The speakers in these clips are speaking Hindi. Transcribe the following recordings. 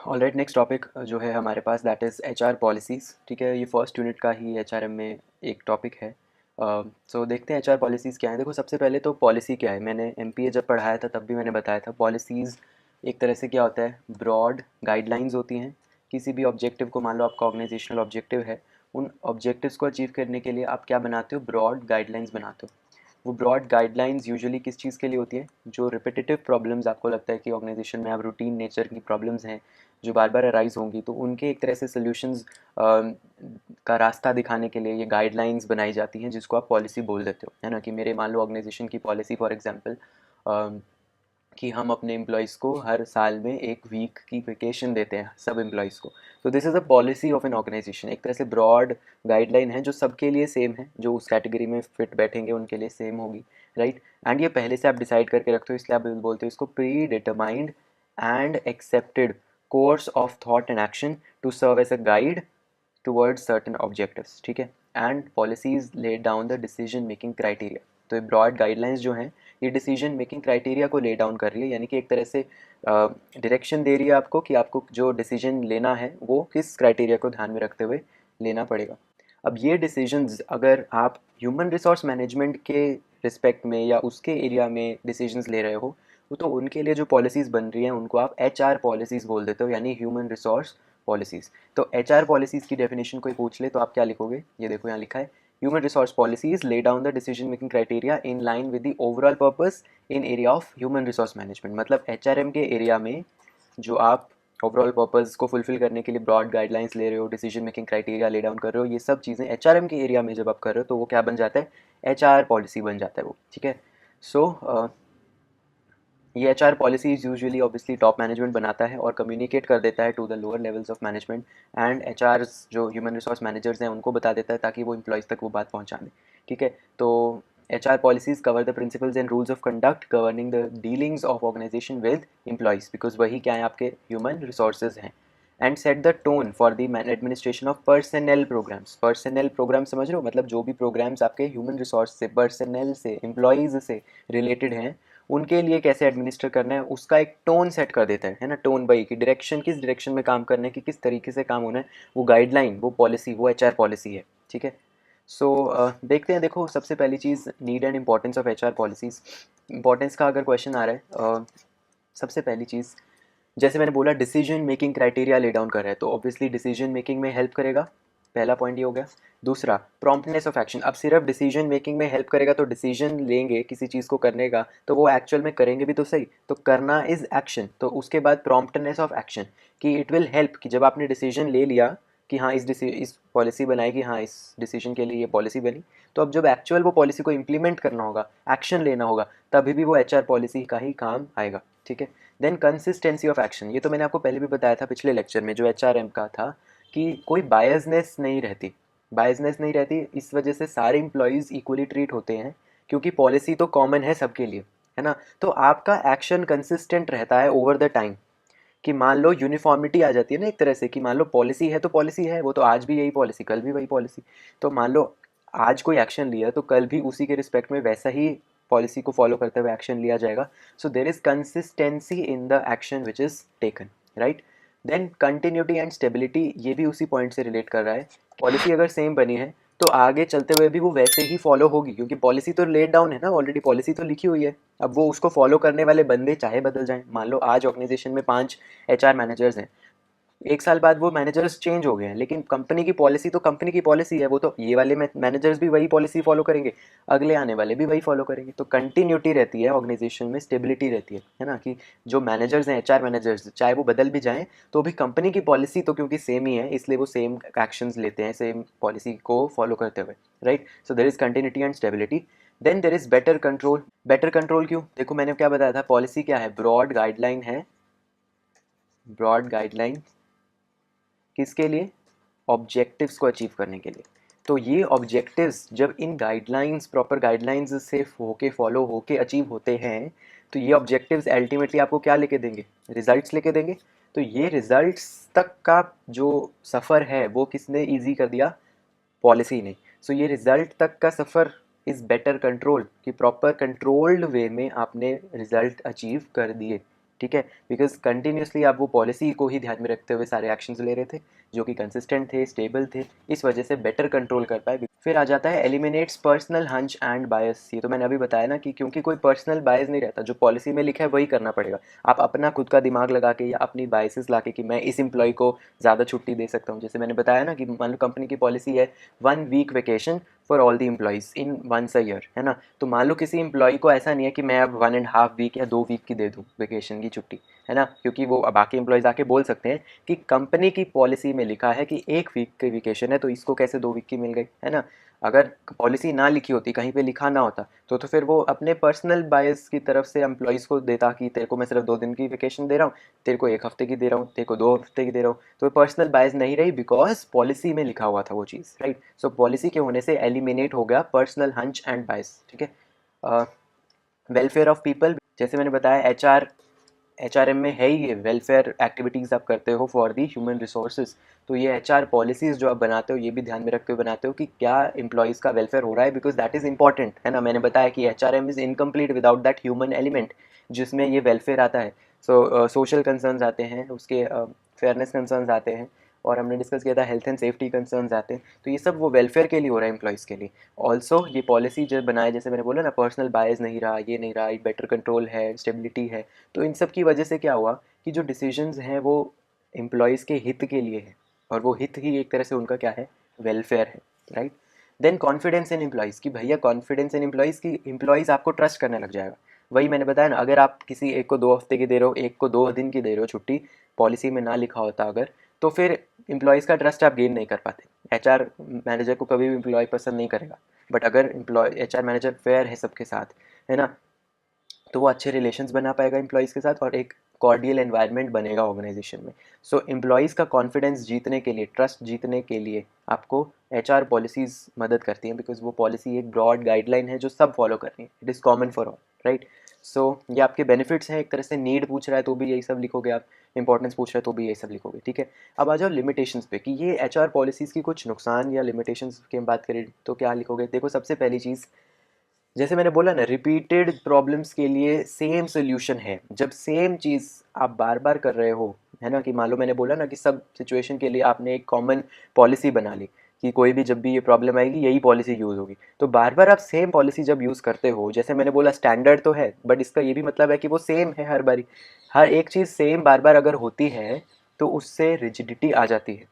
ऑलराइट, नेक्स्ट टॉपिक जो है हमारे पास दैट इज़ एचआर पॉलिसीज़। ठीक है, ये फर्स्ट यूनिट का ही एचआरएम में एक टॉपिक है। सो देखते हैं एचआर पॉलिसीज़ क्या है। देखो, सबसे पहले तो पॉलिसी क्या है, मैंने एमपीए जब पढ़ाया था तब भी मैंने बताया था पॉलिसीज़ एक तरह से क्या होता है, ब्रॉड गाइडलाइंस होती हैं किसी भी ऑब्जेक्टिव को। मान लो आपका ऑर्गेनाइजेशनल ऑब्जेक्टिव है, उन ऑब्जेक्टिव्स को अचीव करने के लिए आप क्या बनाते हो, ब्रॉड गाइडलाइंस बनाते हो। वो ब्रॉड गाइडलाइंस यूजुअली किस चीज़ के लिए होती है, जो रिपीटेटिव प्रॉब्लम्स आपको लगता है कि ऑर्गेनाइजेशन में आप रूटीन नेचर की प्रॉब्लम्स हैं जो बार बार अराइज होंगी, तो उनके एक तरह से सोल्यूशंस का रास्ता दिखाने के लिए ये गाइडलाइंस बनाई जाती हैं, जिसको आप पॉलिसी बोल देते हो, है ना। कि मेरे मान लो ऑर्गेनाइजेशन की पॉलिसी फॉर एग्जांपल कि हम अपने एम्प्लॉयज़ को हर साल में एक वीक की वेकेशन देते हैं सब एम्प्लॉयज़ को। तो this is a policy of an organization, एक तरह से ब्रॉड गाइडलाइन है जो सबके लिए सेम है, जो उस कैटेगरी में फिट बैठेंगे उनके लिए सेम होगी, राइट। एंड ये पहले से आप डिसाइड करके रखते हो, इसलिए आप बोलते हो इसको predetermined and accepted course of thought and action to serve as a guide towards certain objectives. ठीक है, and policies lay down the decision making criteria. तो ये ब्रॉड गाइडलाइंस जो हैं ये डिसीजन मेकिंग क्राइटेरिया को ले डाउन कर रही है, यानी कि एक तरह से डायरेक्शन दे रही है आपको कि आपको जो डिसीजन लेना है वो किस क्राइटेरिया को ध्यान में रखते हुए लेना पड़ेगा। अब ये डिसीजंस अगर आप ह्यूमन रिसोर्स मैनेजमेंट के रिस्पेक्ट में या उसके एरिया में डिसीजंस ले रहे हो, वो तो उनके लिए जो पॉलिसीज़ बन रही हैं उनको आप एचआर पॉलिसीज़ बोल देते हो, यानी ह्यूमन रिसोर्स पॉलिसीज़। तो एचआर पॉलिसीज़ की डेफिनेशन कोई पूछ ले तो आप क्या लिखोगे, ये देखो यहाँ लिखा है, human resource policies lay down the decision making criteria in line with the overall purpose in area of human resource management. मतलब एचआरएम के एरिया में जो आप ओवरऑल पर्पस को फुलफिल करने के लिए ब्रॉड गाइडलाइंस ले रहे हो, decision making criteria lay down कर रहे हो, ये सब चीज़ें एचआरएम के एरिया में जब आप कर रहे हो तो वो क्या बन जाता है, एचआर पॉलिसी बन जाता है वो। ठीक है, सो ये HR policies usually obviously top management बनाता है और कम्युनिकेट कर देता है to the lower levels of management, and HR जो ह्यूमन रिसोर्स मैनेजर्स हैं उनको बता देता है ताकि वो एम्प्लॉयज़ तक वो बात पहुंचा दें। ठीक है, तो HR policies cover the principles and rules of conduct governing the dealings of organization with employees, because वही क्या है, आपके ह्यूमन रिसोर्सेज हैं। And set the tone for the administration of personal programs. Personal program समझ रहे हो, मतलब जो भी प्रोग्राम्स आपके ह्यूमन रिसोर्स से, पर्सनल से, एम्प्लॉयज़ से रिलेटेड हैं, उनके लिए कैसे एडमिनिस्टर करना है उसका एक टोन सेट कर देता है ना। टोन भाई की डायरेक्शन, किस डायरेक्शन में काम करने की, किस तरीके से काम होना है, वो गाइडलाइन, वो पॉलिसी, वो एचआर पॉलिसी है। ठीक है, सो देखते हैं। देखो, सबसे पहली चीज़ need and importance of HR policies. Importance का अगर क्वेश्चन आ रहा है, सबसे पहली चीज़ जैसे मैंने बोला decision making criteria lay down कर रहा है, तो ऑब्वियसली डिसीजन मेकिंग में हेल्प करेगा, पहला पॉइंट ये हो गया। दूसरा, प्रॉम्प्टनेस ऑफ एक्शन। अब सिर्फ डिसीजन मेकिंग में हेल्प करेगा तो डिसीजन लेंगे किसी चीज़ को करने का तो वो एक्चुअल में करेंगे भी तो सही, तो करना इज़ एक्शन। तो उसके बाद प्रॉम्प्टनेस ऑफ एक्शन कि इट विल हेल्प कि जब आपने डिसीजन ले लिया कि हाँ इस पॉलिसी बनाई, कि हाँ इस डिसीजन के लिए ये पॉलिसी बनी, तो अब जब एक्चुअल वो पॉलिसी को इम्प्लीमेंट करना होगा, एक्शन लेना होगा, तभी भी वो एचआर पॉलिसी का ही काम आएगा। ठीक है, देन कंसिस्टेंसी ऑफ एक्शन। ये तो मैंने आपको पहले भी बताया था पिछले लेक्चर में जो एचआरएम का था, कि कोई बायसनेस नहीं रहती। बायसनेस नहीं रहती इस वजह से सारे एम्प्लॉयज़ इक्वली ट्रीट होते हैं, क्योंकि पॉलिसी तो कॉमन है सबके लिए, है ना। तो आपका एक्शन कंसिस्टेंट रहता है ओवर द टाइम, कि मान लो यूनिफॉर्मिटी आ जाती है ना एक तरह से, कि मान लो पॉलिसी है तो पॉलिसी है, वो तो आज भी यही पॉलिसी, कल भी वही पॉलिसी। तो मान लो आज कोई एक्शन लिया तो कल भी उसी के रिस्पेक्ट में वैसा ही पॉलिसी को फॉलो करते हुए एक्शन लिया जाएगा। So there is consistency in the action which is taken, right. Then continuity and stability, ये भी उसी पॉइंट से रिलेट कर रहा है। पॉलिसी अगर सेम बनी है तो आगे चलते हुए भी वो वैसे ही फॉलो होगी, क्योंकि पॉलिसी तो लेट डाउन है ना, ऑलरेडी पॉलिसी तो लिखी हुई है। अब वो उसको फॉलो करने वाले बंदे चाहे बदल जाएं, मान लो आज ऑर्गेनाइजेशन में 5 एचआर मैनेजर्स हैं, एक साल बाद वो मैनेजर्स चेंज हो गए हैं, लेकिन कंपनी की पॉलिसी तो कंपनी की पॉलिसी है, वो तो ये वाले मैनेजर्स भी वही पॉलिसी फॉलो करेंगे, अगले आने वाले भी वही फॉलो करेंगे। तो कंटिन्यूटी रहती है ऑर्गेनाइजेशन में, स्टेबिलिटी रहती है ना। कि जो मैनेजर्स हैं, एचआर मैनेजर्स, चाहे वो बदल भी जाएं तो भी कंपनी की पॉलिसी तो क्योंकि सेम ही है, इसलिए वो सेम एक्शंस लेते हैं सेम पॉलिसी को फॉलो करते हुए, right. So there is continuity and stability. Then there is better control. Better control क्यों, देखो मैंने क्या बताया था, पॉलिसी क्या है, ब्रॉड गाइडलाइन है। ब्रॉड गाइडलाइन किसके लिए, ऑब्जेक्टिव्स को अचीव करने के लिए। तो ये ऑब्जेक्टिव्स जब इन गाइडलाइंस, प्रॉपर गाइडलाइंस से होके फॉलो होके अचीव होते हैं, तो ये ऑब्जेक्टिव्स अल्टीमेटली आपको क्या लेके देंगे, रिजल्ट्स लेके देंगे। तो ये रिजल्ट्स तक का जो सफ़र है वो किसने ईजी कर दिया, पॉलिसी ने। सो ये रिजल्ट तक का सफ़र इज़ बेटर कंट्रोल, कि प्रॉपर कंट्रोल्ड वे में आपने रिजल्ट अचीव कर दिए। ठीक है, बिकॉज कंटिन्यूसली आप वो पॉलिसी को ही ध्यान में रखते हुए सारे एक्शंस ले रहे थे जो कि कंसिस्टेंट थे, स्टेबल थे, इस वजह से बेटर कंट्रोल कर पाए। फिर आ जाता है एलिमिनेट्स पर्सनल हंच एंड बायस। ये तो मैंने अभी बताया ना कि क्योंकि कोई पर्सनल बायस नहीं रहता, जो पॉलिसी में लिखा है वही करना पड़ेगा। आप अपना खुद का दिमाग लगा के या अपनी बायसेस ला के कि मैं इस एम्प्लॉय को ज़्यादा छुट्टी दे सकता हूँ, जैसे मैंने बताया ना कि मान लो कंपनी की पॉलिसी है 1 week vacation for all the employees in once a year, है ना। तो मान लो किसी एम्प्लॉय को ऐसा नहीं है कि मैं अब 1.5 वीक या 2 वीक की दे दूँ वेकेशन की छुट्टी, है ना, क्योंकि वो बाकी एम्प्लॉयज़ आके बोल सकते हैं कि कंपनी की पॉलिसी में लिखा है कि 1 वीक की वेकेशन है, तो इसको कैसे 2 वीक की मिल गई, है ना। अगर पॉलिसी ना लिखी होती, कहीं पे लिखा ना होता, तो फिर वो अपने पर्सनल बायस की तरफ से एम्प्लॉयज़ को देता कि तेरे को मैं सिर्फ 2 दिन की वेकेशन दे रहा हूँ, तेरे को 1 हफ्ते की दे रहा हूँ, तेरे को 2 हफ्ते की दे रहा हूँ। तो पर्सनल बायस नहीं रही बिकॉज पॉलिसी में लिखा हुआ था वो चीज़, राइट। सो पॉलिसी के होने से एलिमिनेट हो गया पर्सनल हंच एंड बायस, ठीक है। वेलफेयर ऑफ पीपल, जैसे मैंने बताया एचआरएम में है ही ये, वेलफेयर एक्टिविटीज़ आप करते हो फॉर दी ह्यूमन रिसोर्सेज। तो ये एचआर पॉलिसीज़ जो आप बनाते हो ये भी ध्यान में रखते हुए बनाते हो कि क्या एम्प्लॉयज़ का वेलफेयर हो रहा है, बिकॉज दैट इज़ इंपॉर्टेंट, है ना। मैंने बताया कि HRM is incomplete without that human element जिसमें ये वेलफेयर आता है। सो सोशल कंसर्न्स आते हैं, उसके फेयरनेस कंसर्न्स आते हैं, और हमने डिस्कस किया था हेल्थ एंड सेफ्टी कंसर्न्स आते हैं। तो ये सब वो वेलफेयर के लिए हो रहा है एम्प्लॉयज़ के लिए। ऑल्सो ये पॉलिसी जो बनाए, जैसे मैंने बोला ना, पर्सनल बायस नहीं रहा, ये नहीं रहा, बेटर कंट्रोल है, स्टेबिलिटी है। तो इन सब की वजह से क्या हुआ कि जो डिसीजंस हैं वो एम्प्लॉयज़ के हित के लिए है, और वो हित ही एक तरह से उनका क्या है, वेलफेयर है, right. Then confidence in employees, कि भैया कॉन्फिडेंस इन एम्प्लॉयज़ की एम्प्लॉयज़ आपको ट्रस्ट करने लग जाएगा। वही मैंने बताया ना, अगर आप किसी एक को 2 हफ्ते की दे रहे हो, एक को 2 दिन की दे रहे हो छुट्टी, पॉलिसी में ना लिखा होता अगर, तो फिर एम्प्लॉयज़ का ट्रस्ट आप गेन नहीं कर पाते। एचआर मैनेजर को कभी भी एम्प्लॉय पसंद नहीं करेगा। बट अगर एचआर मैनेजर फेयर है सबके साथ, है ना, तो वो अच्छे रिलेशंस बना पाएगा एम्प्लॉयज़ के साथ, और एक कॉर्डियल एनवायरनमेंट बनेगा ऑर्गेनाइजेशन में। सो एम्प्लॉयज़ का कॉन्फिडेंस जीतने के लिए, ट्रस्ट जीतने के लिए आपको एचआर पॉलिसीज़ मदद करती हैं, बिकॉज वो पॉलिसी एक ब्रॉड गाइडलाइन है जो सब फॉलो कर रही है, it is common for all, right. So ये आपके बेनिफिट्स हैं, एक तरह से नीड पूछ रहा है तो भी यही सब लिखोगे आप, इंपॉर्टेंस पूछ रहा है तो भी यही सब लिखोगे, ठीक है। अब आ जाओ लिमिटेशंस पे, कि ये एचआर पॉलिसीज़ की कुछ नुकसान या लिमिटेशंस की हम बात करें तो क्या लिखोगे। देखो, सबसे पहली चीज़, जैसे मैंने बोला ना, रिपीटेड प्रॉब्लम्स के लिए सेम सोल्यूशन है। जब सेम चीज़ आप बार बार कर रहे हो, है ना, कि मान लो मैंने बोला ना कि सब सिचुएशन के लिए आपने एक कॉमन पॉलिसी बना ली कि कोई भी जब भी ये प्रॉब्लम आएगी यही पॉलिसी यूज़ होगी, तो बार बार आप सेम पॉलिसी जब यूज़ करते हो, जैसे मैंने बोला स्टैंडर्ड तो है, बट इसका ये भी मतलब है कि वो सेम है हर बारी। हर एक चीज़ सेम बार बार अगर होती है तो उससे रिजिडिटी आ जाती है,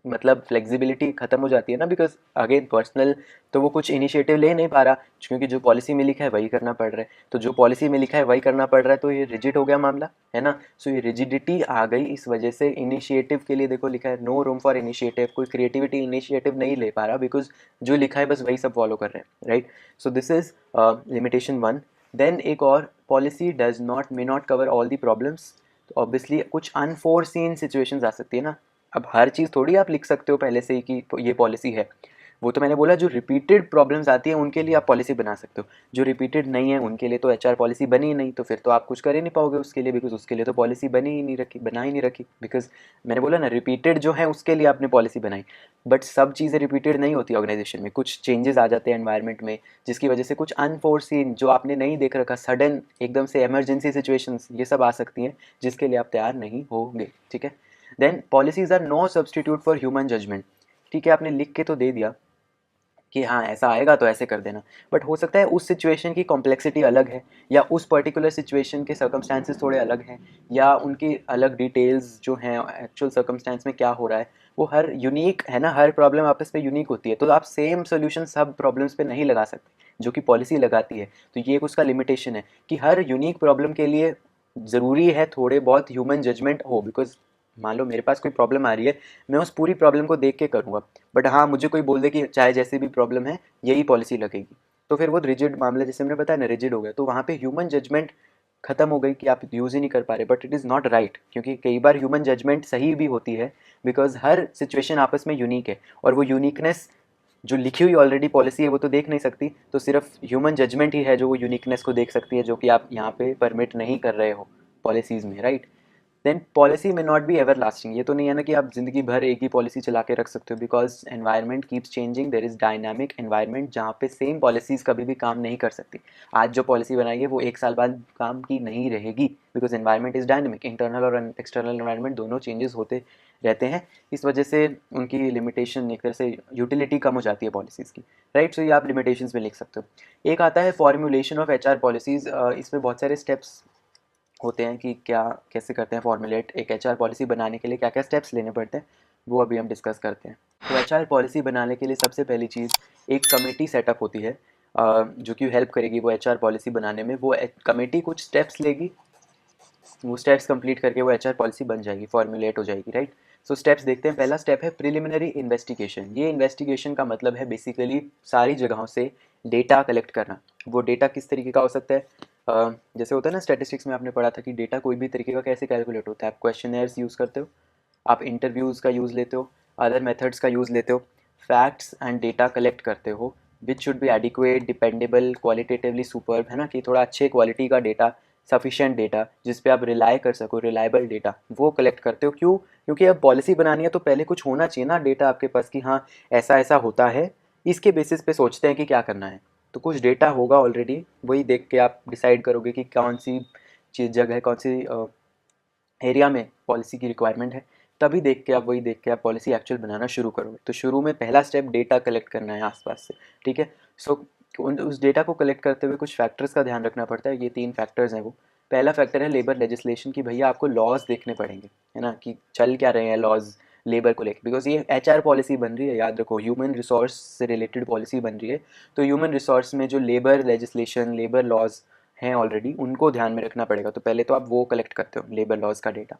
मतलब फ्लेक्सिबिलिटी खत्म हो जाती है ना, बिकॉज अगेन पर्सनल तो वो कुछ इनिशिएटिव ले नहीं पा रहा, क्योंकि जो पॉलिसी में लिखा है वही करना पड़ रहा है। तो जो पॉलिसी में लिखा है वही करना पड़ रहा है, तो ये रिजिड हो गया मामला, है ना। सो ये रिजिडिटी आ गई, इस वजह से इनिशिएटिव के लिए देखो लिखा है नो रूम फॉर इनिशिएटिव, कोई क्रिएटिविटी इनिशिएटिव नहीं ले पा रहा, बिकॉज जो लिखा है बस वही सब फॉलो कर रहे हैं, right. So this is limitation 1। Then एक और, policy does not may not cover all the problems. तो ऑब्वियसली कुछ अनफोर्सीन सिचुएशंस आ सकती है ना। अब हर चीज़ थोड़ी आप लिख सकते हो पहले से ही कि ये पॉलिसी है। वो तो मैंने बोला जो रिपीटेड प्रॉब्लम्स आती हैं उनके लिए आप पॉलिसी बना सकते हो, जो रिपीटेड नहीं है उनके लिए तो एचआर पॉलिसी बनी ही नहीं, तो फिर तो आप कुछ कर ही नहीं पाओगे उसके लिए, बिकॉज उसके लिए तो पॉलिसी बनी ही नहीं रखी, बना ही नहीं रखी, बिकॉज मैंने बोला ना रिपीटेड जो है उसके लिए आपने पॉलिसी बनाई। बट सब चीज़ें रिपीटेड नहीं होती ऑर्गेनाइजेशन में, कुछ चेंजेस आ जाते हैं एनवायरनमेंट में, जिसकी वजह से कुछ अनफोर्सीन जो आपने नहीं देख रखा, सडन एकदम से इमरजेंसी सिचुएशंस ये सब आ सकती हैं, जिसके लिए आप तैयार नहीं होंगे, ठीक है। Then policies are no substitute for human judgment. ठीक है, आपने लिख के तो दे दिया कि हाँ ऐसा आएगा तो ऐसे कर देना, बट हो सकता है उस सिचुएशन की कॉम्प्लेक्सिटी अलग है, या उस पर्टिकुलर सिचुएशन के सर्कमस्टांसेस थोड़े अलग हैं, या उनकी अलग डिटेल्स जो हैं एक्चुअल सर्कमस्टांस में क्या हो रहा है, वो हर यूनिक है ना, हर प्रॉब्लम आपस में यूनिक होती है, तो आप सेम सोल्यूशन सब प्रॉब्लम्स पे नहीं लगा सकते जो कि पॉलिसी लगाती है। तो ये एक उसका लिमिटेशन है कि हर यूनिक प्रॉब्लम के लिए ज़रूरी है थोड़े बहुत ह्यूमन जजमेंट हो, बिकॉज मान लो मेरे पास कोई प्रॉब्लम आ रही है, मैं उस पूरी प्रॉब्लम को देख के करूँगा, बट हाँ मुझे कोई बोल दे कि चाहे जैसी भी प्रॉब्लम है यही पॉलिसी लगेगी, तो फिर वो रिजिड मामला, जैसे मैंने बताया ना, रिजिड हो गया, तो वहाँ पे ह्यूमन जजमेंट खत्म हो गई कि आप यूज़ ही नहीं कर पा रहे। But it is not right, क्योंकि कई बार ह्यूमन जजमेंट सही भी होती है, बिकॉज हर सिचुएशन आपस में यूनिक है, और वो यूनिकनेस जो लिखी हुई ऑलरेडी पॉलिसी है वो तो देख नहीं सकती, तो सिर्फ ह्यूमन जजमेंट ही है जो वो यूनिकनेस को देख सकती है, जो कि आप यहाँ पे परमिट नहीं कर रहे हो पॉलिसीज़ में, राइट। देन पॉलिसी में नॉट बी एवर लास्टिंग, ये तो नहीं है ना कि आप ज़िंदगी भर एक ही पॉलिसी चला के रख सकते हो, because environment keeps changing, there is dynamic environment जहाँ पे सेम पॉलिसीज़ कभी भी काम नहीं कर सकती। आज जो पॉलिसी बनाई है वो एक साल बाद काम की नहीं रहेगी, because environment is dynamic, internal और एक्सटर्नल एनवायरनमेंट दोनों चेंजेस होते रहते हैं। इस वजह से उनकी लिमिटेशन, एक तरह से यूटिलिटी कम हो जाती है पॉलिसीज़ की, राइट। सो ये आप लिमिटेशंस में लिख सकते हो। एक आता है फॉर्मुलेशन ऑफ एचआर पॉलिसीज़, इसमें बहुत सारे स्टेप्स होते हैं कि क्या कैसे करते हैं फॉर्मुलेट, एक एचआर पॉलिसी बनाने के लिए क्या क्या स्टेप्स लेने पड़ते हैं, वो अभी हम डिस्कस करते हैं। तो एचआर पॉलिसी बनाने के लिए सबसे पहली चीज़ एक कमेटी सेटअप होती है, जो कि हेल्प करेगी वो एचआर पॉलिसी बनाने में। वो कमेटी कुछ स्टेप्स लेगी, वो स्टेप्स कंप्लीट करके वो एचआर पॉलिसी बन जाएगी, फॉर्मुलेट हो जाएगी, राइट। सो स्टेप्स देखते हैं। पहला स्टेप है प्रिलिमिनरी इन्वेस्टिगेशन। ये इन्वेस्टिगेशन का मतलब है बेसिकली सारी जगहों से डेटा कलेक्ट करना। वो डेटा किस तरीके का हो सकता है, जैसे होता है ना स्टैटिस्टिक्स में आपने पढ़ा था कि डेटा कोई भी तरीके का कैसे कैलकुलेट होता है। आप क्वेश्चनर्स यूज़ करते हो, आप इंटरव्यूज़ का यूज़ लेते हो, अदर मेथड्स का यूज़ लेते हो, फैक्ट्स एंड डेटा कलेक्ट करते हो which should be adequate, dependable, qualitatively superb, है ना, कि थोड़ा अच्छे क्वालिटी का डेटा, सफिशिएंट डेटा जिस पे आप रिलाई कर सको, रिलायबल डेटा, वो कलेक्ट करते हो। क्यों? क्योंकि अब पॉलिसी बनानी है तो पहले कुछ होना चाहिए ना डेटा आपके पास कि हाँ ऐसा ऐसा होता है, इसके बेसिस पे सोचते हैं कि क्या करना है। तो कुछ डेटा होगा ऑलरेडी, वही देख के आप डिसाइड करोगे कि कौन सी चीज़ जगह, कौन सी एरिया में पॉलिसी की रिक्वायरमेंट है, तभी देख के आप, वही देख के आप पॉलिसी एक्चुअल बनाना शुरू करोगे। तो शुरू में पहला स्टेप डेटा कलेक्ट करना है आसपास से, ठीक है। सो उस डेटा को कलेक्ट करते हुए कुछ फैक्टर्स का ध्यान रखना पड़ता है। ये 3 फैक्टर्स हैं वो। पहला फैक्टर है लेबर लेजिस्लेशन, कि भैया आपको लॉज देखने पड़ेंगे, है ना, कि चल क्या रहे हैं लॉज लेबर को लेकर, बिकॉज ये एचआर पॉलिसी बन रही है, याद रखो ह्यूमन रिसोर्स से रिलेटेड पॉलिसी बन रही है। तो ह्यूमन रिसोर्स में जो लेबर लेजिस्लेशन, लेबर लॉज हैं ऑलरेडी, उनको ध्यान में रखना पड़ेगा। तो पहले तो आप वो कलेक्ट करते हो लेबर लॉज का data.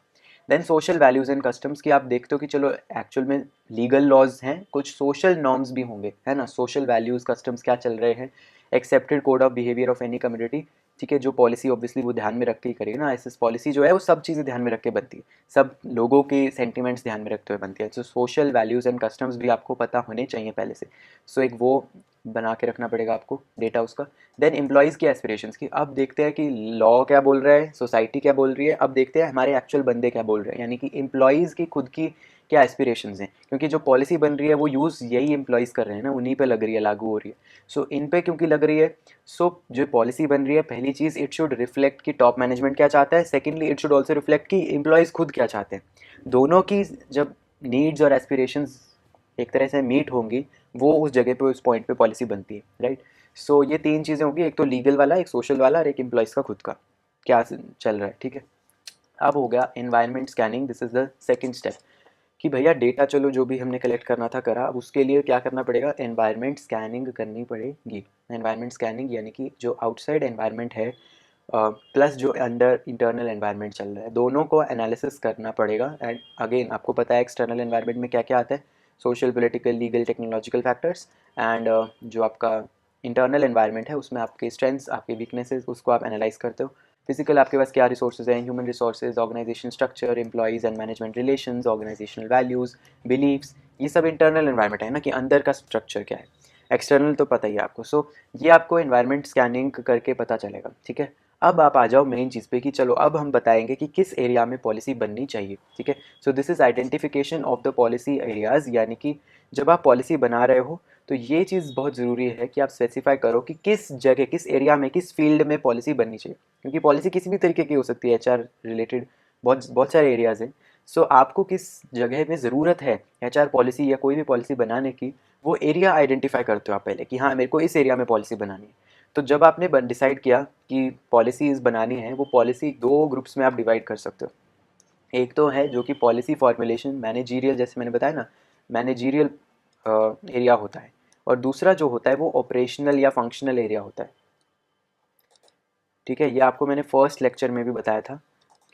Then social values and customs, की आप देखते हो कि चलो एक्चुअल में लीगल लॉज हैं, कुछ सोशल नॉर्म्स भी होंगे, है ना, सोशल वैल्यूज़ कस्टम्स क्या चल रहे हैं, accepted code of behaviour of any community, ठीक है। जो पॉलिसी ऑब्वियसली वो ध्यान में रख के ही करेगी ना, ऐसे पॉलिसी जो है वो सब चीज़ें ध्यान में रख के बनती है, सब लोगों के सेंटिमेंट्स ध्यान में रखते हुए बनती है। तो सोशल वैल्यूज़ एंड कस्टम्स भी आपको पता होने चाहिए पहले से। सो एक वो बना के रखना पड़ेगा आपको डेटा उसका। देन एम्प्लॉयज़ की एस्पिरेशंस की, अब देखते हैं कि लॉ क्या बोल रहा है, सोसाइटी क्या बोल रही है, अब देखते हैं हमारे एक्चुअल बंदे क्या बोल रहे हैं, यानी कि एम्प्लॉयज़ की खुद की क्या एस्पिरेशंस हैं, क्योंकि जो पॉलिसी बन रही है वो यूज़ यही एम्प्लॉयज़ कर रहे हैं ना, उन्हीं पे लग रही है, लागू हो रही है। सो इन पे क्योंकि लग रही है, सो जो पॉलिसी बन रही है, पहली चीज़ इट शुड रिफ्लेक्ट कि टॉप मैनेजमेंट क्या चाहता है, secondly it should also reflect कि एम्प्लॉयज़ खुद क्या चाहते हैं। दोनों की जब नीड्स और एस्पिरेशंस एक तरह से मीट होंगी, वो उस जगह पे, उस पॉइंट पे पॉलिसी बनती है, राइट। सो ये 3 चीज़ें होंगी, एक तो लीगल वाला, एक सोशल वाला और एक एम्प्लॉयज़ का खुद का क्या चल रहा है, ठीक है। अब हो गया environment scanning, this is the second step, कि भैया डेटा चलो जो भी हमने कलेक्ट करना था करा, अब उसके लिए क्या करना पड़ेगा, एनवायरनमेंट स्कैनिंग करनी पड़ेगी। एनवायरनमेंट स्कैनिंग यानी कि जो आउटसाइड एनवायरनमेंट है प्लस जो अंडर इंटरनल एनवायरनमेंट चल रहा है, दोनों को एनालिसिस करना पड़ेगा। एंड अगेन आपको पता है एक्सटर्नल एनवायरनमेंट में क्या क्या आता है, social, political, legal, technological factors. And जो आपका इंटरनल एनवायरनमेंट है उसमें आपके स्ट्रेंथ्स, आपके वीकनेसेस, उसको आप एनालाइज करते हो। फिजिकल आपके पास क्या रिसोर्सेज हैं, human resources, organization structure, employees and management relations, organizational values, beliefs, ये सब इंटरनल एनवायरनमेंट है ना, कि अंदर का स्ट्रक्चर क्या है। एक्सटर्नल तो पता ही है आपको। सो ये आपको एनवायरनमेंट स्कैनिंग करके पता चलेगा, ठीक है। अब आप आ जाओ मेन चीज़ पे कि चलो अब हम बताएंगे कि किस एरिया में पॉलिसी बननी चाहिए, ठीक है। So this is identification of the policy areas, यानी कि जब आप पॉलिसी बना रहे हो तो ये चीज़ बहुत ज़रूरी है कि आप स्पेसिफाई करो कि किस जगह, किस एरिया में, किस फील्ड में पॉलिसी बननी चाहिए, क्योंकि पॉलिसी किसी भी तरीके की हो सकती है, एचआर रिलेटेड बहुत बहुत सारे एरियाज़ हैं। सो आपको किस जगह में ज़रूरत है एचआर पॉलिसी या कोई भी पॉलिसी बनाने की, वो एरिया आइडेंटिफाई करते हो आप पहले कि हाँ मेरे को इस एरिया में पॉलिसी बनानी है। तो जब आपने डिसाइड किया कि पॉलिसीज़ बनानी है, वो पॉलिसी 2 ग्रुप्स में आप डिवाइड कर सकते हो। एक तो है जो कि पॉलिसी फॉर्मुलेशन, मैनेजीरियल, जैसे मैंने बताया ना, मैनेजीरियल एरिया होता है, और दूसरा जो होता है वो ऑपरेशनल या फंक्शनल एरिया होता है, ठीक है। ये आपको मैंने फर्स्ट लेक्चर में भी बताया था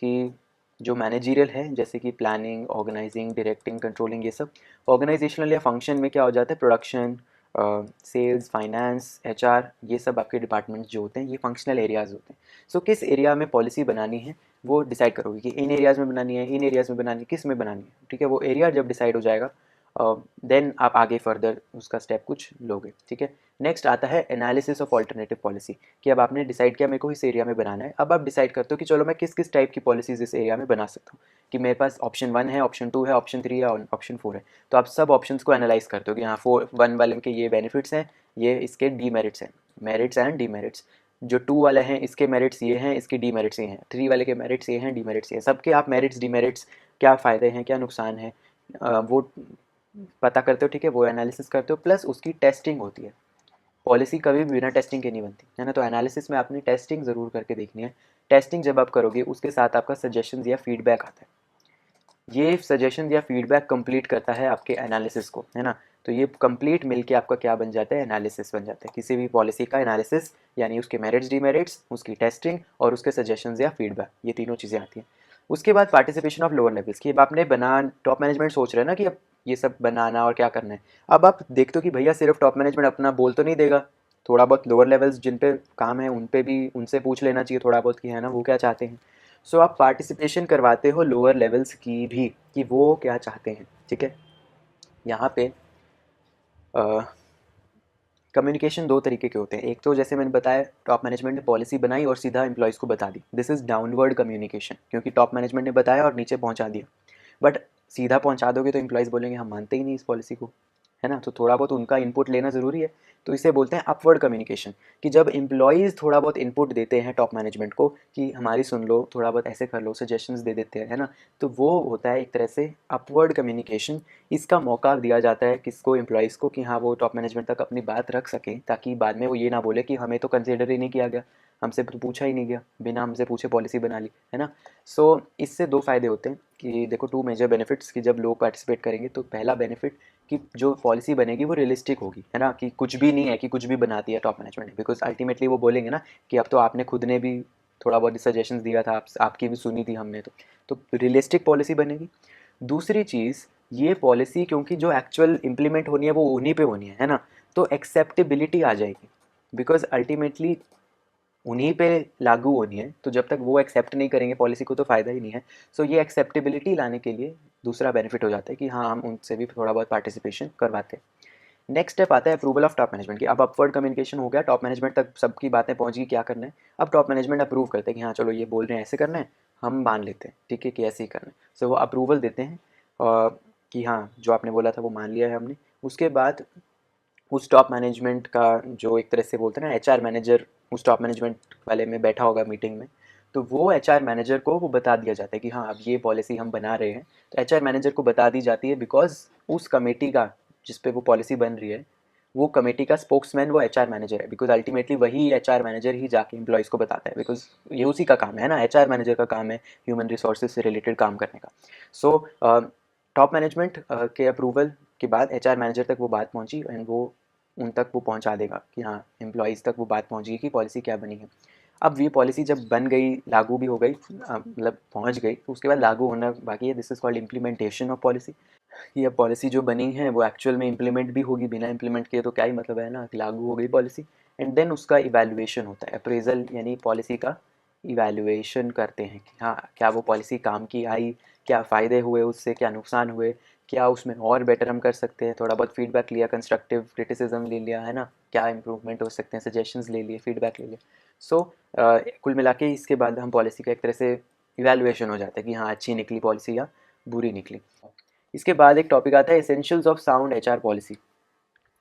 कि जो मैनेजीरियल है, जैसे कि प्लानिंग, ऑर्गेनाइजिंग, डायरेक्टिंग, कंट्रोलिंग, ये सब ऑर्गेनाइजेशनल या फंक्शन में क्या हो जाता है, प्रोडक्शन, सेल्स, फाइनेंस, एचआर, ये सब आपके डिपार्टमेंट्स जो होते हैं ये फंक्शनल एरियाज़ होते हैं। सो किस एरिया में पॉलिसी बनानी है वो डिसाइड करोगे कि इन एरियाज़ में बनानी है, इन एरियाज़ में बनानी है, किस में बनानी है, ठीक है। वो एरिया जब डिसाइड हो जाएगा, देन आप आगे फर्दर उसका स्टेप कुछ लोगे, ठीक है। नेक्स्ट आता है एनालिसिस ऑफ ऑल्टरनेटिव पॉलिसी, कि अब आपने डिसाइड किया मेरे को इस एरिया में बनाना है, अब आप डिसाइड करते हो कि चलो मैं किस किस टाइप की पॉलिसीज़ इस एरिया में बना सकता हूँ, कि मेरे पास ऑप्शन 1 है, ऑप्शन 2 है, ऑप्शन 3 है और ऑप्शन 4 है। तो आप सब ऑप्शंस को एनालाइज करते हो कि हाँ 1 वाले के ये बेनिफिट्स हैं, ये इसके डीमेरिट्स हैं, मेरिट्स एंड डीमेरिट्स। जो 2 वाले हैं इसके मेरिट्स ये हैं, इसके डीमेरिट्स ये हैं, 3 वाले के मेरिट्स ये हैं, डीमेरिट्स ये हैं, सबके आप मेरिट्स डीमेरिट्स क्या फ़ायदे हैं क्या नुकसान है वो पता करते हो, ठीक है, वो एनालिसिस करते हो, प्लस उसकी टेस्टिंग होती है। पॉलिसी कभी भी बिना टेस्टिंग के नहीं बनती है ना, तो एनालिसिस में आपने टेस्टिंग ज़रूर करके देखनी है। टेस्टिंग जब आप करोगे उसके साथ आपका सजेशंस या फीडबैक आता है, ये सजेशन या फीडबैक कंप्लीट करता है आपके एनालिसिस को, है ना। तो ये कंप्लीट मिलके आपका क्या बन जाता है, एनालिसिस बन जाता है। किसी भी पॉलिसी का एनालिसिस यानी उसके मेरिट्स डीमेरिट्स, उसकी टेस्टिंग और उसके सजेशंस या फीडबैक, ये तीनों चीज़ें आती हैं। उसके बाद पार्टिसिपेशन ऑफ लोअर लेवल्स की, अब आपने टॉप मैनेजमेंट सोच रहे हैं ना कि अब ये सब बनाना और क्या करना है। अब आप देखते हो कि भैया सिर्फ टॉप मैनेजमेंट अपना बोल तो नहीं देगा, थोड़ा बहुत लोअर लेवल्स जिन पे काम है उन पे भी उनसे पूछ लेना चाहिए थोड़ा बहुत कि है ना वो क्या चाहते हैं। सो आप पार्टिसिपेशन करवाते हो लोअर लेवल्स की भी कि वो क्या चाहते हैं, ठीक है। यहाँ पे कम्युनिकेशन दो तरीके के होते हैं। एक तो जैसे मैंने बताया टॉप मैनेजमेंट ने पॉलिसी बनाई और सीधा एम्प्लॉयज़ को बता दी, दिस इज़ डाउनवर्ड कम्युनिकेशन, क्योंकि टॉप मैनेजमेंट ने बताया और नीचे पहुँचा दिया। बट सीधा पहुँचा दोगे तो एम्प्लॉयज़ बोलेंगे हम मानते ही नहीं इस पॉलिसी को, है ना। तो थोड़ा बहुत उनका इनपुट लेना ज़रूरी है, तो इसे बोलते हैं अपवर्ड कम्युनिकेशन, कि जब एम्प्लॉयज़ थोड़ा बहुत इनपुट देते हैं टॉप मैनेजमेंट को कि हमारी सुन लो, थोड़ा बहुत ऐसे कर लो, सजेशंस दे देते हैं, है ना। तो वो होता है एक तरह से अपवर्ड कम्युनिकेशन। इसका मौका दिया जाता है किसको, एम्प्लॉयज़ को, कि हाँ वो टॉप मैनेजमेंट तक अपनी बात रख सकें, ताकि बाद में वो ये ना बोले कि हमें तो कंसिडर ही नहीं किया गया, हमसे तो पूछा ही नहीं गया, बिना हमसे पूछे पॉलिसी बना ली, है ना। सो इससे दो फ़ायदे होते हैं कि देखो टू मेजर बेनिफिट्स, कि जब लोग पार्टिसिपेट करेंगे तो पहला बेनिफिट कि जो पॉलिसी बनेगी वो रियलिस्टिक होगी, है ना, कि कुछ भी नहीं है कि कुछ भी बना दिया टॉप मैनेजमेंट ने, बिकॉज अल्टीमेटली वो बोलेंगे ना कि अब तो आपने खुद ने भी थोड़ा बहुत सजेशंस दिया था, आपकी भी सुनी थी हमने, तो रियलिस्टिक पॉलिसी बनेगी। दूसरी चीज़, ये पॉलिसी क्योंकि जो एक्चुअल इम्प्लीमेंट होनी है वो उन्हीं पे होनी है ना, तो एक्सेप्टेबिलिटी आ जाएगी, बिकॉज अल्टीमेटली उन्हीं पे लागू होनी है, तो जब तक वो एक्सेप्ट नहीं करेंगे पॉलिसी को तो फ़ायदा ही नहीं है। सो ये एक्सेप्टेबिलिटी लाने के लिए दूसरा बेनिफिट हो जाता है कि हाँ हम उनसे भी थोड़ा बहुत पार्टिसिपेशन करवाते हैं। नेक्स्ट स्टेप आता है अप्रूवल ऑफ टॉप मैनेजमेंट की। अब अपवर्ड कम्युनिकेशन हो गया, टॉप मैनेजमेंट तक सबकी बातें पहुंची क्या करना है। अब टॉप मैनेजमेंट अप्रूव करते हैं कि हाँ चलो ये बोल रहे हैं ऐसे करना है, हम मान लेते हैं, ठीक है कि ऐसे ही करना है। सो वो अप्रूवल देते हैं कि हाँ जो आपने बोला था वो मान लिया है हमने। उसके बाद उस टॉप मैनेजमेंट का जो एक तरह से बोलते हैं ना एचआर मैनेजर, उस टॉप मैनेजमेंट वाले में बैठा होगा मीटिंग में, तो वो एचआर मैनेजर को वो बता दिया जाता है कि हाँ अब ये पॉलिसी हम बना रहे हैं। तो एचआर मैनेजर को बता दी जाती है बिकॉज उस कमेटी का जिस पे वो पॉलिसी बन रही है, वो कमेटी का स्पोक्समैन वो एचआर मैनेजर है, बिकॉज अल्टीमेटली वही एचआर मैनेजर ही जाके एम्प्लॉयज़ को बताता है, बिकॉज ये उसी का काम है ना, एचआर मैनेजर का काम है ह्यूमन रिसोर्सेज से रिलेटेड काम करने का। सो टॉप मैनेजमेंट के अप्रूवल के बाद एचआर मैनेजर तक वो बात पहुंची एंड वो उन तक वो पहुंचा देगा कि हाँ एम्प्लॉयज़ तक वो बात पहुंची कि पॉलिसी क्या बनी है। अब ये पॉलिसी जब बन गई, लागू भी हो गई, मतलब पहुंच गई, तो उसके बाद लागू होना बाकी है, this is called implementation of policy. ये पॉलिसी जो बनी है वो एक्चुअल में इम्प्लीमेंट भी होगी, बिना इम्प्लीमेंट किए तो क्या ही मतलब है ना, कि लागू हो गई पॉलिसी। एंड देन उसका इवैल्यूएशन होता है, अप्रेजल, यानी पॉलिसी का इवैल्यूएशन करते हैं कि हाँ क्या वो पॉलिसी काम की आई, क्या फ़ायदे हुए उससे, क्या नुकसान हुए, क्या उसमें और बेटर हम कर सकते हैं, थोड़ा बहुत फीडबैक लिया, कंस्ट्रक्टिव क्रिटिसिज्म ले लिया, है ना, क्या इंप्रूवमेंट हो सकते हैं, सजेशंस ले लिए, फीडबैक ले लिया। सो कुल मिला के इसके बाद हम पॉलिसी का एक तरह से इवैल्यूएशन हो जाता है कि हाँ अच्छी निकली पॉलिसी या बुरी निकली। इसके बाद एक टॉपिक आता है essentials of sound HR policy.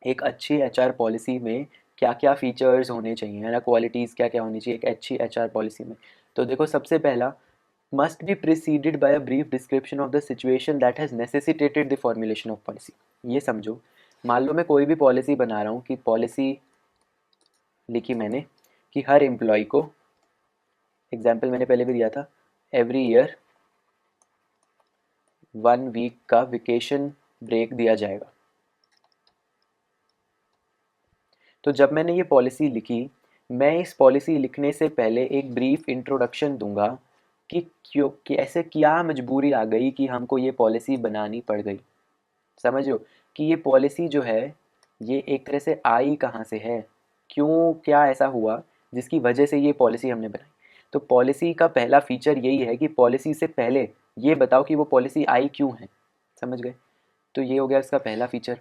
एक अच्छी एचआर पॉलिसी में क्या क्या फीचर्स होने चाहिए, है ना, क्वालिटीज़ क्या क्या होनी चाहिए एक अच्छी एचआर पॉलिसी में। तो देखो सबसे पहला, must be preceded by a brief description of the situation that has necessitated the formulation of policy. ये समझो, मान लो मैं कोई भी पॉलिसी बना रहा हूँ, कि पॉलिसी लिखी मैंने कि हर एम्प्लॉय को, एग्जाम्पल मैंने पहले भी दिया था, एवरी ईयर 1 वीक का वेकेशन ब्रेक दिया जाएगा। तो जब मैंने ये पॉलिसी लिखी, मैं इस पॉलिसी लिखने से पहले एक ब्रीफ इंट्रोडक्शन दूंगा कि क्यों, कि ऐसे क्या मजबूरी आ गई कि हमको ये पॉलिसी बनानी पड़ गई। समझ लो कि ये पॉलिसी जो है ये एक तरह से आई कहाँ से है, क्यों, क्या ऐसा हुआ जिसकी वजह से ये पॉलिसी हमने बनाई। तो पॉलिसी का पहला फीचर यही है कि पॉलिसी से पहले ये बताओ कि वो पॉलिसी आई क्यों है। समझ गए। तो ये हो गया इसका पहला फीचर।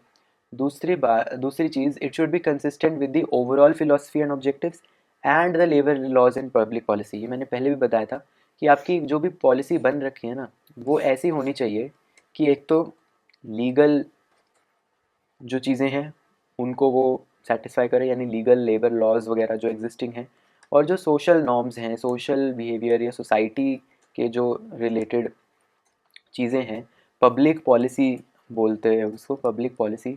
दूसरी चीज़, it should be consistent with the overall philosophy and objectives and the labour laws and public policy. ये मैंने पहले भी बताया था कि आपकी जो भी पॉलिसी बन रखी है ना, वो ऐसी होनी चाहिए कि एक तो लीगल जो चीज़ें हैं उनको वो सेटिस्फाई करे, यानी लीगल लेबर लॉज वगैरह जो एग्जिस्टिंग हैं, और जो सोशल नॉर्म्स हैं, सोशल बिहेवियर या सोसाइटी के जो रिलेटेड चीज़ें हैं, पब्लिक पॉलिसी बोलते हैं उसको, पब्लिक पॉलिसी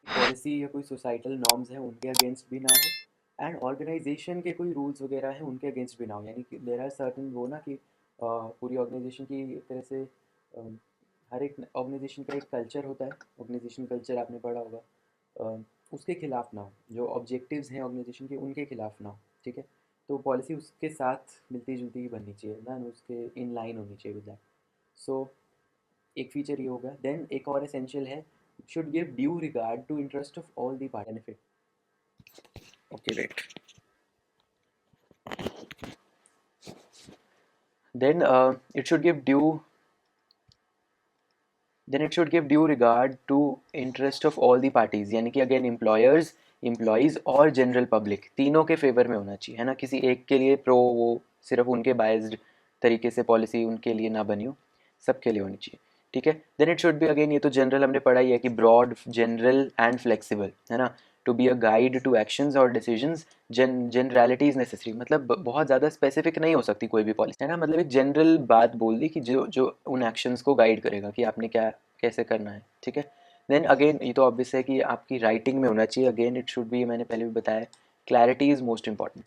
पॉलिसी या कोई सोसाइटल नॉर्म्स हैं उनके अगेंस्ट भी ना हो, एंड ऑर्गेनाइजेशन के कोई रूल्स वगैरह हैं उनके अगेंस्ट भी ना हो। यानी कि देर आर सर्टन वो ना कि पूरी ऑर्गेनाइजेशन की एक तरह से हर एक ऑर्गेनाइजेशन का एक कल्चर होता है, ऑर्गेनाइजेशन कल्चर आपने पढ़ा होगा, उसके खिलाफ ना हो, जो ऑब्जेक्टिव्स हैं ऑर्गेनाइजेशन के उनके खिलाफ ना हो, ठीक है। तो पॉलिसी उसके साथ मिलती जुलती ही बननी चाहिए ना, उसके इन लाइन होनी चाहिए विद दैट। सो एक फीचर ये होगा। देन एक और एसेंशियल है, should give due regard to interest of all the party benefit. Okay wait, then it should give due then it should give due regard to interest of all the parties, यानी कि अगेन एम्प्लॉयर्स, एम्प्लॉयज़ और जनरल पब्लिक तीनों के फेवर में होना चाहिए, है ना। किसी एक के लिए प्रो वो सिर्फ उनके बायस्ड तरीके से पॉलिसी उनके लिए ना बनी हो, सबके लिए होनी चाहिए, ठीक है। Then it should be, again ये तो जनरल हमने पढ़ा ही है कि ब्रॉड, जनरल एंड फ्लेक्सिबल, है ना। To be a guide to actions और डिसीजंस, जनरलिटी इज़ नेसेसरी, मतलब बहुत ज़्यादा स्पेसिफिक नहीं हो सकती कोई भी पॉलिसी, है ना। मतलब एक जनरल बात बोल दी कि जो जो उन एक्शंस को गाइड करेगा कि आपने क्या कैसे करना है, ठीक है। देन अगेन ये तो ऑब्वियस है कि आपकी राइटिंग में होना चाहिए। अगेन इट शुड बी, मैंने पहले भी बताया, clarity is most important.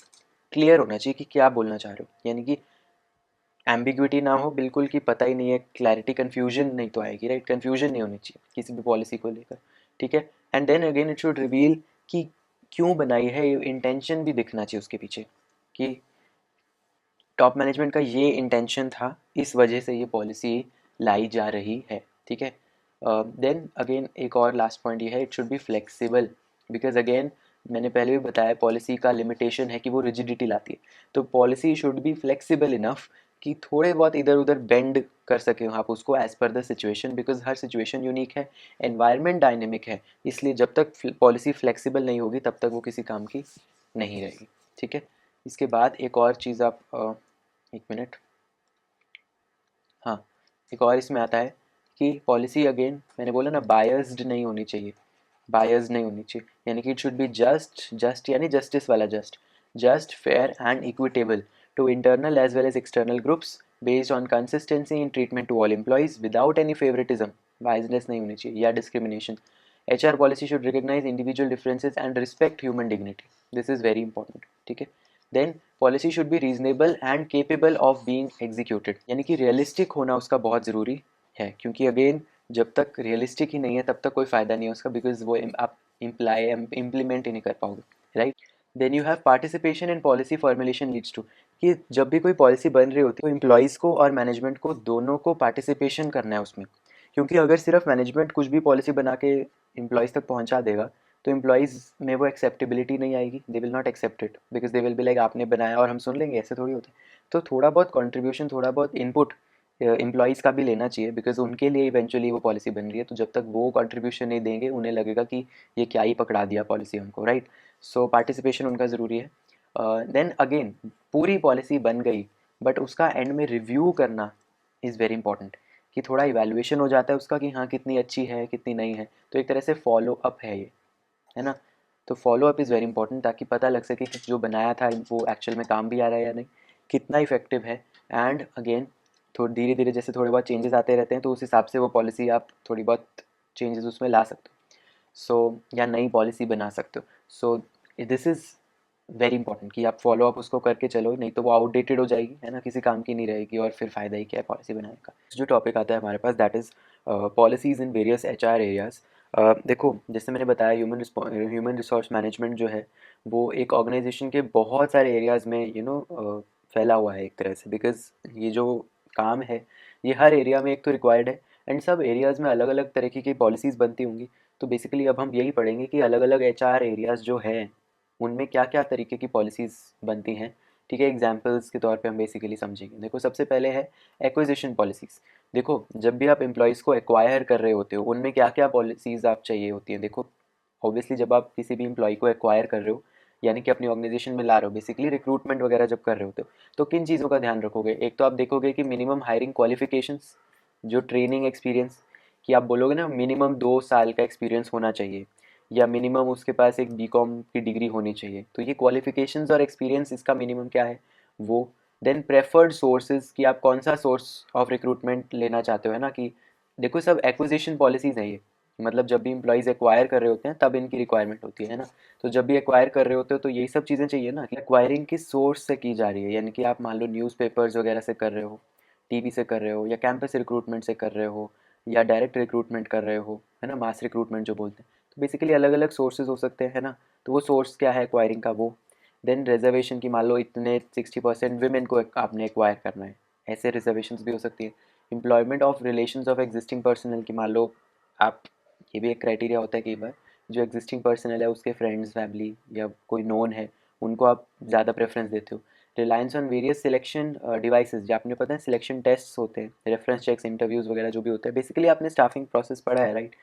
Clear होना चाहिए कि क्या बोलना चाह रहे हो, यानी कि एम्बिग्विटी ना हो बिल्कुल, कि पता ही नहीं है, क्लैरिटी, कन्फ्यूजन नहीं तो आएगी, राइट। कन्फ्यूजन नहीं होनी चाहिए किसी भी पॉलिसी को लेकर, ठीक है। And then again it should reveal कि क्यों बनाई है, इंटेंशन भी दिखना चाहिए उसके पीछे, कि टॉप मैनेजमेंट का ये इंटेंशन था, इस वजह से ये पॉलिसी लाई जा रही है, ठीक है। देन अगेन एक और लास्ट पॉइंट ये है, it should be flexible, because again मैंने पहले भी बताया पॉलिसी का लिमिटेशन है कि वो रिजिडिटी लाती है। तो policy should be flexible enough कि थोड़े बहुत इधर उधर बेंड कर सकें आप उसको as per the situation, because her situation unique है, एनवायरनमेंट डायनेमिक है, इसलिए जब तक पॉलिसी फ्लेक्सिबल नहीं होगी तब तक वो किसी काम की नहीं रहेगी, ठीक है। इसके बाद एक और चीज़ आप एक मिनट, हाँ, एक और इसमें आता है कि पॉलिसी, अगेन मैंने बोला ना, बायस्ड नहीं होनी चाहिए, बायस्ड नहीं होनी चाहिए, यानी कि it should be just, just यानी जस्टिस वाला just, just fair and equitable to internal as well as external groups, based on consistency in treatment to all employees without any favouritism, biasness नहीं होनी चाहिए या discrimination. HR policy should recognize individual differences and respect human dignity, this is very important, ठीक है। Then policy should be reasonable and capable of being executed, यानी कि रियलिस्टिक होना उसका बहुत ज़रूरी है, क्योंकि अगेन जब तक रियलिस्टिक ही नहीं है तब तक कोई फ़ायदा नहीं है उसका, बिकॉज वो आप इम्प्लीमेंट ही नहीं कर पाओगे, right. Then you have participation in policy formulation leads to, कि जब भी कोई पॉलिसी बन रही होती है तो एम्प्लॉयज़ को और मैनेजमेंट को दोनों को पार्टिसिपेशन करना है उसमें, क्योंकि अगर सिर्फ मैनेजमेंट कुछ भी पॉलिसी बना के एम्प्लॉयज़ तक पहुंचा देगा तो एम्प्लॉयज़ में वो एक्सेप्टेबिलिटी नहीं आएगी, they will not accept it, because they will be like आपने बनाया और हम सुन लेंगे, ऐसे थोड़ी होता है। तो थोड़ा बहुत कंट्रीब्यूशन, थोड़ा बहुत इनपुट एम्प्लॉयज़ का भी लेना चाहिए, बिकॉज उनके लिए इवेंचुअली वो पॉलिसी बन रही है, तो जब तक वो कंट्रीब्यूशन नहीं देंगे उन्हें लगेगा कि ये क्या ही पकड़ा दिया पॉलिसी हमको, राइट। सो पार्टिसिपेशन उनका ज़रूरी है। देन अगेन पूरी पॉलिसी बन गई बट उसका एंड में रिव्यू करना इज़ वेरी इंपॉर्टेंट, कि थोड़ा इवैल्यूएशन हो जाता है उसका कि हाँ कितनी अच्छी है कितनी नहीं है, तो एक तरह से फॉलो अप है ये, है ना। तो follow up is very important, ताकि पता लग सके कि जो बनाया था वो एक्चुअल में काम भी आ रहा है या नहीं, कितना इफेक्टिव है। एंड अगेन थोड़ी धीरे धीरे जैसे थोड़े बहुत चेंजेस आते रहते हैं तो उस हिसाब से वो पॉलिसी आप थोड़ी बहुत चेंजेस उसमें ला सकते हो, सो या नई पॉलिसी बना सकते हो। So this is very important कि आप फॉलो अप उसको करके चलो, नहीं तो वो आउटडेटेड हो जाएगी, है ना, किसी काम की नहीं रहेगी, और फिर फ़ायदा ही क्या है पॉलिसी बनाने का। जो टॉपिक आता है हमारे पास, that is policies in various HR areas. देखो जैसे मैंने बताया, ह्यूमन रिसोर्स मैनेजमेंट जो है वो एक ऑर्गेनाइजेशन के बहुत सारे एरियाज़ में फैला हुआ है एक तरह से, बिकॉज ये जो काम है ये हर एरिया में एक तो रिक्वायर्ड है, एंड सब एरियाज़ में अलग अलग तरीके की पॉलिसीज़ बनती होंगी। तो बेसिकली अब हम यही पढ़ेंगे कि अलग अलग HR एरियाज़ जो हैं उनमें क्या क्या तरीके की पॉलिसीज़ बनती हैं, ठीक है। एग्जाम्पल्स के तौर पे हम बेसिकली समझेंगे। देखो सबसे पहले है एक्विजिशन पॉलिसीज़। देखो जब भी आप एम्प्लॉयज़ को एक्वायर कर रहे होते हो उनमें क्या क्या पॉलिसीज़ आप चाहिए होती हैं। देखो ऑब्वियसली जब आप किसी भी एम्प्लॉय को एक्वायर कर रहे हो यानी कि अपनी ऑर्गेनाइजेशन में ला रहे हो, बेसिकली रिक्रूटमेंट वगैरह जब कर रहे होते हो, तो किन चीज़ों का ध्यान रखोगे। एक तो आप देखोगे कि मिनिमम हायरिंग क्वालिफिकेशंस, जो ट्रेनिंग एक्सपीरियंस, कि आप बोलोगे ना मिनिमम 2 साल का एक्सपीरियंस होना चाहिए या मिनिमम उसके पास एक बीकॉम की डिग्री होनी चाहिए, तो ये क्वालिफिकेशंस और एक्सपीरियंस इसका मिनिमम क्या है वो। देन प्रेफर्ड सोर्सेज, कि आप कौन सा सोर्स ऑफ रिक्रूटमेंट लेना चाहते हो, है ना। कि देखो सब एक्विजिशन पॉलिसीज़ हैं ये, मतलब जब भी एम्प्लॉयज़ एक्वायर कर रहे होते हैं तब इनकी रिक्वायरमेंट होती है ना। तो जब भी एक्वायर कर रहे होते हो तो यही सब चीज़ें चाहिए ना कि एक्वायरिंग किस सोर्स से की जा रही है, यानी कि आप मान लो न्यूज़पेपर्स वगैरह से कर रहे हो, टीवी से कर रहे हो, या कैंपस रिक्रूटमेंट से कर रहे हो, या डायरेक्ट रिक्रूटमेंट कर रहे हो, है ना, मास रिक्रूटमेंट जो बोलते हैं। तो बेसिकली अलग अलग सोर्सेज हो सकते हैं, है ना। तो वो सोर्स क्या है एक्वायरिंग का वो। देन रिजर्वेशन, की मान लो इतने 60% वीमेन को आपने एक्वायर करना है, ऐसे रिजर्वेशन भी हो सकती है। Employment of relation of existing personal, की मान लो आप, ये भी एक क्राइटेरिया होता है कई बार, जो एग्जिस्टिंग पर्सनल है उसके फ्रेंड्स फैमिली या कोई नोन है उनको आप ज़्यादा प्रेफरेंस देते हो। Reliance on various selection devices, जो आपने पता है सिलेक्शन टेस्ट होते हैं, रेफरेंस चेक्स, इंटरव्यूज़ वगैरह जो भी होते हैं, बेसिकली आपने स्टाफिंग प्रोसेस पढ़ा है राइट।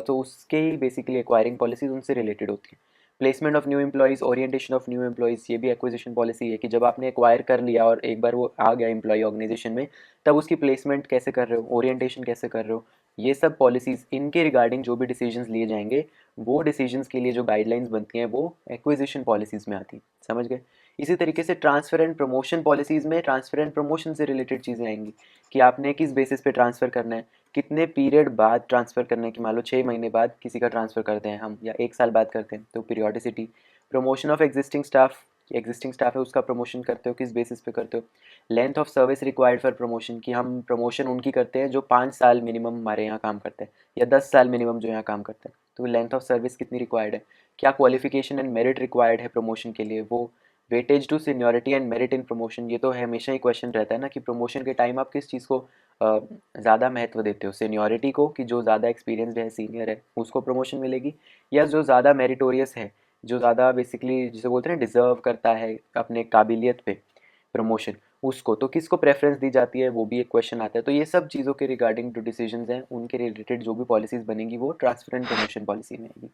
तो उसके ही बेसिकली एक्वायरिंग पॉलिसीज उनसे रिलेटेड होती है। Placement of new employees, orientation of new employees, ये भी एक्विजिशन पॉलिसी है कि जब आपने एक्वायर कर लिया और एक बार वो आ गया एम्प्लॉय ऑर्गेनाइजेशन में, तब उसकी प्लेसमेंट कैसे कर रहे हो, ओरिएंटेशन कैसे कर रहे हो, ये सब पॉलिसीज़ इनके रिगार्डिंग जो भी डिसीजंस लिए जाएंगे, वो डिसीजंस के लिए जो गाइडलाइंस बनती हैं वो एक्विजिशन पॉलिसीज़ में आती हैं, समझ गए। इसी तरीके से ट्रांसफ़र एंड प्रमोशन पॉलिसीज़ में ट्रांसफ़र एंड प्रमोशन से रिलेटेड चीज़ें आएंगी कि आपने किस बेसिस पे ट्रांसफ़र करना है, कितने पीरियड बाद ट्रांसफ़र करने की, मान लो 6 महीने बाद किसी का ट्रांसफ़र करते हैं हम या 1 साल बाद करते हैं, तो periodicity. Promotion of existing staff, existing staff है उसका प्रमोशन करते हो, किस बेसिस पे करते हो। Length of service required for promotion, कि हम प्रमोशन उनकी करते हैं जो 5 साल मिनिमम हमारे यहाँ काम करते हैं या 10 साल मिनिमम जो यहाँ काम करते हैं, तो लेंथ ऑफ सर्विस कितनी रिक्वायर्ड है। क्या क्वालिफिकेशन एंड मेरिट रिक्वायर्ड है प्रमोशन के लिए वो। Weightage to seniority and merit in promotion, ये तो हमेशा ही क्वेश्चन रहता है ना कि प्रमोशन के टाइम आप किस चीज़ को ज़्यादा महत्व देते हो, सीनियरिटी को, कि जो ज़्यादा एक्सपीरियंसड है सीनियर है उसको प्रमोशन मिलेगी, या जो ज़्यादा मेरिटोरियस है, जो ज़्यादा बेसिकली जिसे बोलते हैं डिज़र्व करता है अपने काबिलियत पे प्रमोशन, उसको तो किसको प्रेफरेंस दी जाती है, वो भी एक क्वेश्चन आता है। तो ये सब चीज़ों के रिगार्डिंग जो डिसीजंस हैं उनके रिलेटेड जो भी पॉलिसीज़ बनेंगी वो ट्रांसफर एंड प्रमोशन पॉलिसी में आएगी।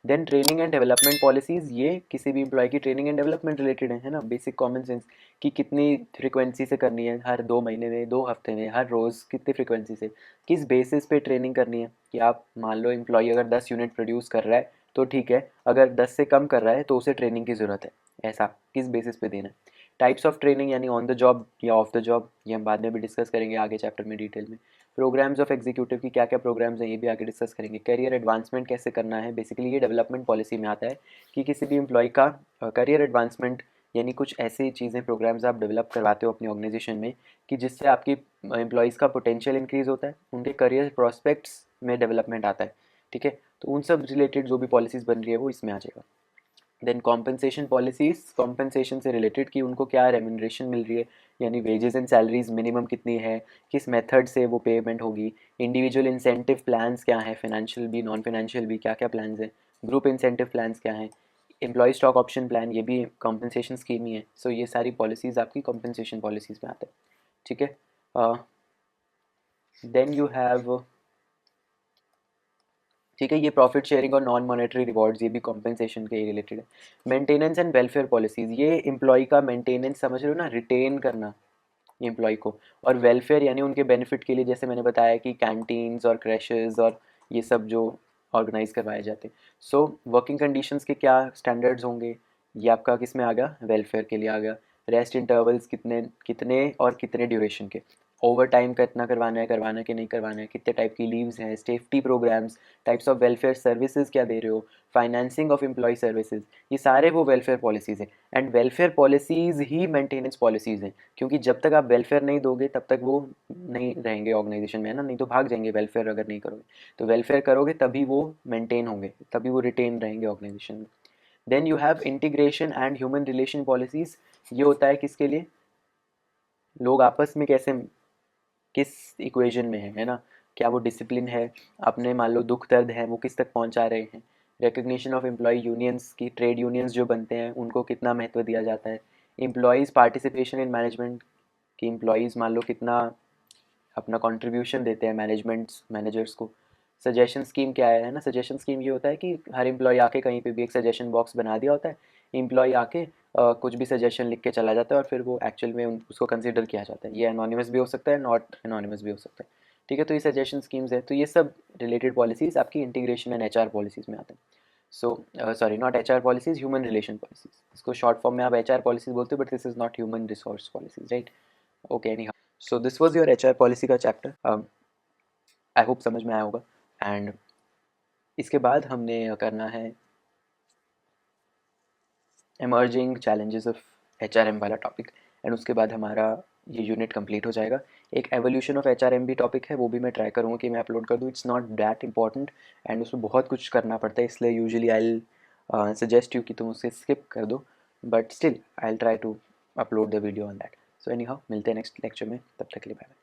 Then training and development policies, ये किसी भी एम्प्लॉय की ट्रेनिंग एंड डेवलपमेंट रिलेटेड है ना, बेसिक कॉमन सेंस कि कितनी फ्रिक्वेंसी से करनी है, हर 2 महीने में, 2 हफ्ते में, हर रोज़ कितनी फ्रिक्वेंसी से, किस बेसिस पे ट्रेनिंग करनी है। कि आप मान लो एम्प्लॉय अगर 10 यूनिट प्रोड्यूस कर रहा है तो ठीक है, अगर 10 से कम कर रहा है तो उसे ट्रेनिंग की ज़रूरत है, ऐसा किस बेसिस पे देना है। टाइप्स ऑफ ट्रेनिंग यानी ऑन द जॉब या ऑफ द जॉब, ये हम बाद में भी डिस्कस करेंगे आगे चैप्टर में डिटेल में। प्रोग्राम्स ऑफ एग्जीक्यूटिव की क्या क्या प्रोग्राम्स हैं ये भी आगे डिस्कस करेंगे। करियर एडवांसमेंट कैसे करना है, बेसिकली ये डेवलपमेंट पॉलिसी में आता है कि किसी भी एम्प्लॉय का करियर एडवांसमेंट, यानी कुछ ऐसी चीज़ें प्रोग्राम्स आप डेवलप करवाते हो अपनी ऑर्गेनाइजेशन में कि जिससे आपकी एम्प्लॉयज़ का पोटेंशियल इंक्रीज़ होता है, उनके करियर प्रॉस्पेक्ट्स में डेवलपमेंट आता है, ठीक है। तो उन सब रिलेटेड जो भी पॉलिसीज़ बन रही है वो इसमें आ जाएगा। देन कॉम्पनसेशन पॉलिसीज़, कॉम्पनसेशन से रिलेटेड कि उनको क्या रेम्यूनरेशन मिल रही है, यानी वेजेस एंड सैलरीज मिनिमम कितनी है, किस मेथड से वो पेमेंट होगी। इंडिविजुअल इंसेंटिव प्लान्स क्या है, फाइनेंशियल भी नॉन फाइनेंशियल भी, क्या क्या प्लान्स हैं। ग्रुप इंसेंटिव प्लान्स क्या हैं। एम्प्लॉय स्टॉक ऑप्शन प्लान, ये भी कॉम्पनसेशन स्कीम ही है। सो ये सारी पॉलिसीज़ आपकी कॉम्पनसेशन पॉलिसीज़ में आते हैं, ठीक है। देन यू हैव, ठीक है, ये प्रॉफिट शेयरिंग और नॉन मॉनेटरी रिवॉर्ड्स, ये भी कॉम्पेंसेशन के रिलेटेड है। मेंटेनेंस एंड वेलफेयर पॉलिसीज़, ये एम्प्लॉय का मेंटेनेंस समझ रहे हो ना, रिटेन करना एम्प्लॉय को, और वेलफेयर यानी उनके बेनिफिट के लिए, जैसे मैंने बताया कि कैंटीन्स और क्रैशेस और ये सब जो ऑर्गेनाइज करवाए जाते हैं। सो वर्किंग कंडीशंस के क्या स्टैंडर्ड्स होंगे, ये आपका किस में आ गया, वेलफेयर के लिए आ गया। रेस्ट इंटरवल्स कितने कितने और कितने ड्यूरेशन के, ओवर टाइम का इतना करवाना है कि नहीं करवाना है, कितने टाइप की लीव्स हैं, safety programs, types of welfare services क्या दे रहे हो, फाइनेंसिंग ऑफ एम्प्लॉय सर्विसेज, ये सारे वो वेलफेयर पॉलिसीज़ हैं। And welfare policies he maintenance policies हैं, क्योंकि जब तक आप वेलफेयर नहीं दोगे तब तक वो नहीं रहेंगे ऑर्गेनाइजेशन में, है ना, नहीं तो भाग जाएंगे वेलफेयर अगर नहीं करोगे। तो वेलफेयर करोगे तभी वो मेंटेन होंगे, तभी वो रिटेन रहेंगे ऑर्गेनाइजेशन में। Then you have integration and human relation policies, ये होता है किसके लिए, लोग आपस में कैसे, किस इक्वेशन में है ना, क्या वो डिसिप्लिन है, अपने मान लो दुख दर्द है वो किस तक पहुंचा रहे हैं। रिकग्निशन ऑफ एम्प्लॉय यूनियंस की, ट्रेड यूनियंस जो बनते हैं उनको कितना महत्व दिया जाता है। एम्प्लॉयज़ पार्टिसिपेशन इन मैनेजमेंट, कि एम्प्लॉयज़ मान लो कितना अपना कंट्रीब्यूशन देते हैं मैनेजर्स को। सजेशन स्कीम क्या है ना, सजेशन स्कीम ये होता है कि हर एम्प्लॉय आके कहीं पे भी एक सजेशन बॉक्स बना दिया होता है, एम्प्लॉय आके कुछ भी सजेशन लिख के चला जाता है और फिर वो एक्चुअल में उसको कंसिडर किया जाता है। ये एनोनिमस भी हो सकता है, नॉट एनोनिमस भी हो सकता है, ठीक है। तो ये सजेशन स्कीम्स है, तो ये सब रिलेटेड पॉलिसीज़ आपकी इंटीग्रेशन एंड एचआर पॉलिसीज़ में आते हैं। So sorry, not HR policies, human relation policies, इसको शॉर्ट फॉर्म में आप एचआर पॉलिसीज़ बोलते हो, but this is not human resource policies, right? Okay, any how, so this was your HR policy का चैप्टर। आई होप समझ में आया होगा। एंड इसके बाद हमने करना है एमर्जिंग चैलेंजेस ऑफ एचआरएम वाला टॉपिक, एंड उसके बाद हमारा ये यूनिट कंप्लीट हो जाएगा। एक एवोल्यूशन ऑफ एचआरएम भी टॉपिक है, वो भी मैं ट्राई करूँगा कि मैं अपलोड कर दूँ। It's not that important and उसमें बहुत कुछ करना पड़ता है, इसलिए यूजुअली आई सजेस्ट यू कि तुम उसे स्किप कर दो, but still I try to upload the video on that. So anyhow, मिलते हैं नेक्स्ट लेक्चर में, तब तक के लिए बाय।